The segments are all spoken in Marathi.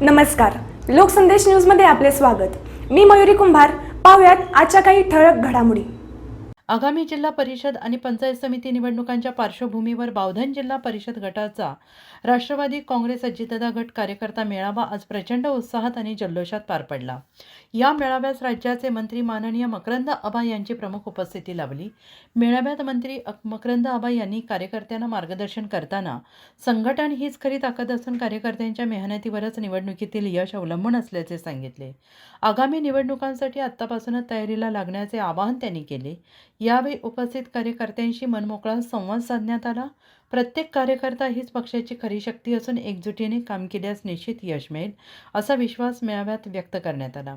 नमस्कार, लोकसंदेश न्यूजमध्ये आपले स्वागत। मी मयुरी कुंभार। पाहूयात आजच्या काही ठळक घडामोडी। आगामी जिल्हा परिषद आणि पंचायत समिती निवडणुकांच्या पार्श्वभूमीवर बावधन जिल्हा परिषद गटाचा राष्ट्रवादी काँग्रेस अजितदादा गट कार्यकर्ता मेळावा आज प्रचंड उत्साहात आणि जल्लोषात पार पडला। या मेळाव्यास राज्याचे मंत्री माननीय मकरंद आबा यांची प्रमुख उपस्थिती लाभली। मेळाव्यात मंत्री मकरंद आबा यांनी कार्यकर्त्यांना मार्गदर्शन करताना संघटन हीच खरी ताकद असून कार्यकर्त्यांच्या मेहनतीवरच निवडणुकीतील यश अवलंबून असल्याचे सांगितले। आगामी निवडणुकांसाठी आत्तापासूनच तयारीला लागण्याचे आवाहन त्यांनी केले। यावेळी उपस्थित कार्यकर्त्यांशी मनमोकळा संवाद साधण्यात आला। प्रत्येक कार्यकर्ता हीच पक्षाची खरी शक्ती असून एकजुटीने काम केल्यास निश्चित यश मिळेल असा विश्वास मेळाव्यात व्यक्त करण्यात आला।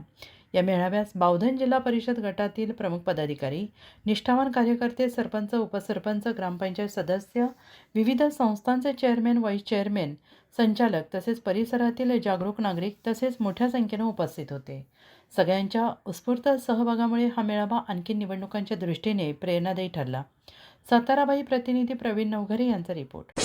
या मेळाव्यास बावधन जिल्हा परिषद गटातील प्रमुख पदाधिकारी, निष्ठावान कार्यकर्ते, सरपंच, उपसरपंच, ग्रामपंचायत सदस्य, विविध संस्थांचे चेअरमॅन, व्हाईस चेअरमॅन, संचालक तसेच परिसरातील जागरूक नागरिक तसेच मोठ्या संख्येने उपस्थित होते। सगळ्यांच्या उत्स्फूर्त सहभागामुळे हा मेळावा आणखी निवडणुकांच्या दृष्टीने प्रेरणादायी ठरला। साताराबाई प्रतिनिधी प्रवीण नवघरे यांचा रिपोर्ट।